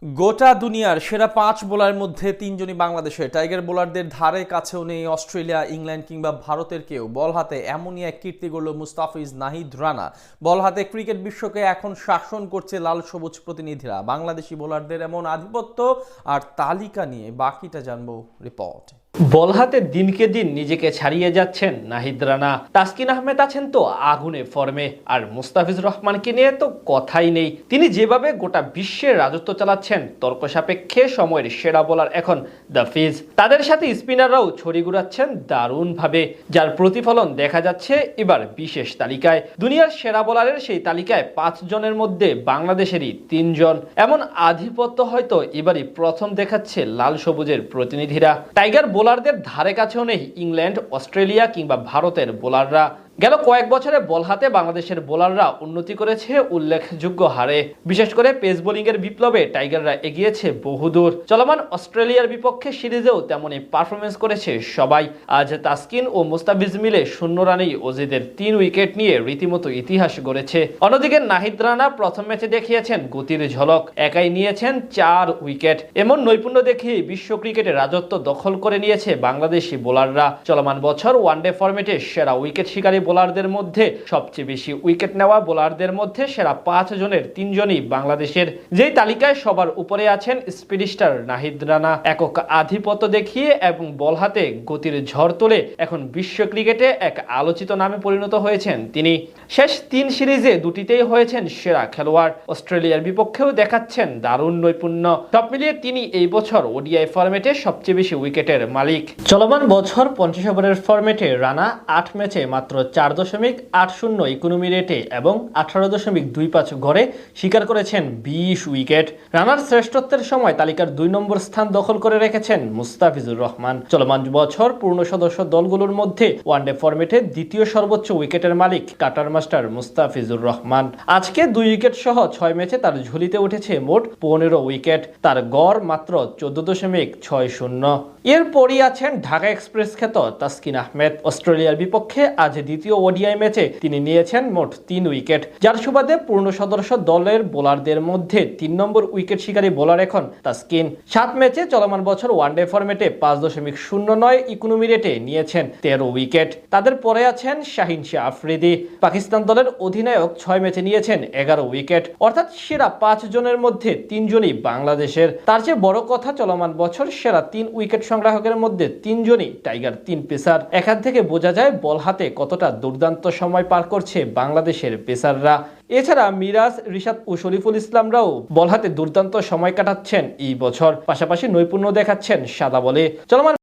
গোটা দুনিয়ার সেরা ৫ বোলারের মধ্যে ৩ জনই বাংলাদেশের। টাইগার বোলারদের ধারে কাছেও নেই অস্ট্রেলিয়া, ইংল্যান্ড কিংবা ভারতের কেউ। বল হাতে এমনই এক কীর্তি গড়ল মুস্তাফিজ নাহিদ রানা। বল হাতে ক্রিকেট বিশ্বকে এখন শাসন করছে লাল সবুজ প্রতিনিধিরা। বাংলাদেশি বোলারদের এমন আধিপত্য আর তালিকা নিয়ে বাকিটা জানবো রিপোর্ট। বল হাতে দিনকে দিন নিজেকে ছাড়িয়ে যাচ্ছেন নাহিদ রানা। তাসকিন আহমেদ আছেন তো আগুনে ফর্মে, আর মুস্তাফিজ রহমানকে নিয়ে তো কথাই নেই। তিনি যেভাবে গোটা বিশ্বের রাজত্ব চালাচ্ছেন, তর্ক সাপেক্ষে সময়ের সেরা বোলার এখন দ্য ফিজ। তাদের সাথে স্পিনাররাও ছড়ি ঘুরাচ্ছেন দারুণভাবে, যার প্রতিফলন দেখা যাচ্ছে এবার বিশেষ তালিকায়। দুনিয়ার সেরা বোলারের সেই তালিকায় ৫ জনের মধ্যে বাংলাদেশেরই ৩ জন। এমন আধিপত্য হয়তো এবারই প্রথম দেখাচ্ছে লাল সবুজের প্রতিনিধিরা। টাইগার বোলারদের ধারে কাছেও নেই ইংল্যান্ড, অস্ট্রেলিয়া কিংবা ভারতের বোলাররা। গেল কয়েক বছরে বল হাতে বাংলাদেশের বোলাররা উন্নতি করেছে উল্লেখযোগ্য হারে। বিশেষ করে পেস বোলিং এর বিপ্লবে টাইগাররা এগিয়েছে বহুদূর। চলমান অস্ট্রেলিয়ার বিপক্ষে সিরিজেও তেমনই পারফরমেন্স করেছে সবাই। আজ তাসকিন ও মুস্তাফিজ মিলে ০ রানেই অজিদের ৩ উইকেট নিয়ে রীতিমতো ইতিহাস গড়েছে। অন্যদিকে নাহিদ রানা প্রথম ম্যাচে দেখিয়েছেন গতির ঝলক, একাই নিয়েছেন ৪ উইকেট। এমন নৈপুণ্য দেখিয়ে বিশ্ব ক্রিকেটে রাজত্ব দখল করে নিয়েছে বাংলাদেশি বোলাররা। চলমান বছর ওয়ানডে ফরম্যাটে সেরা উইকেট শিকারী বোলারদের মধ্যে সবচেয়ে বেশি উইকেট নেওয়া বোলারদের মধ্যে সেরা ৫ জনের ৩ জনই বাংলাদেশের। যেই তালিকায় সবার উপরে আছেন স্পিড স্টার নাহিদ রানা। একক আধিপত্য দেখিয়ে এবং বল হাতে গতির ঝড় তুলে এখন বিশ্ব ক্রিকেটে এক আলোচিত নামে পরিণত হয়েছেন তিনি। শেষ ৩ সিরিজে দুটিতেই হয়েছেন সেরা খেলোয়াড়। অস্ট্রেলিয়ার বিপক্ষেও দেখাচ্ছেন দারুণ নৈপুণ্য। সব মিলিয়ে তিনি এই বছর ওডিআই ফরম্যাটে সবচেয়ে বেশি উইকেটের মালিক। চলমান বছর ৫০ ওভারের ফরম্যাটে রানা ৮ ম্যাচে মাত্র ৪.৮০ ইকোনমি রেটে এবং ১৮.২৫ গড়ে শিকার করেছেন ২০ উইকেট। রানার শ্রেষ্ঠত্বের সময় তালিকার ২ নম্বর স্থান দখল করে রেখেছেন মুস্তাফিজুর রহমান। চলমান বছর পূর্ণ সদস্য দলগুলোর মধ্যে ওয়ানডে ফরম্যাটে দ্বিতীয় সর্বোচ্চ উইকেটের মালিক কাটার মাস্টার মুস্তাফিজুর রহমান। আজকে ২ উইকেট সহ ৬ ম্যাচে তার ঝুলিতে উঠেছে মোট ১৫ উইকেট। তার গড় মাত্র ১৪.৬০। এরপরই আছেন ঢাকা এক্সপ্রেস খ্যাত তাসকিন আহমেদ। অস্ট্রেলিয়ার বিপক্ষে আজ দ্বিতীয় ওডিআই ম্যাচে তিনি নিয়েছেন মোট ৩ উইকেট, যার সুবাদে পূর্ণ সদস্য দলের বোলারদের মধ্যে ৩ নম্বর উইকেট শিকারী বোলার এখন তাসকিন। ৭ ম্যাচে চলমান বছর ওয়ানডে ফরম্যাটে ৫.০৯ ইকোনমি রেটে নিয়েছেন ১৩ উইকেট। তাদের পরে আছেন শাহিন শাহ আফ্রিদি। পাকিস্তান দলের অধিনায়ক ৬ ম্যাচে নিয়েছেন ১১ উইকেট। অর্থাৎ সেরা ৫ জনের মধ্যে ৩ জনই বাংলাদেশের। তার চেয়ে বড় কথা, চলমান বছর সেরা ৩ উইকেট সংগ্রাহকের মধ্যে ৩ জনই টাইগার ৩ পেসার। এখান থেকে বোঝা যায় বল হাতে কতটা দুর্দান্ত সময় পার করছে বাংলাদেশের পেসাররা। এছাড়া মিরাজ, রিশাদ ও শরীফুল ইসলামরাও বল হাতে দুর্দান্ত সময় কাটাচ্ছেন এই বছর। পাশাপাশি নৈপুণ্য দেখাচ্ছেন সাদা বলে। চলমান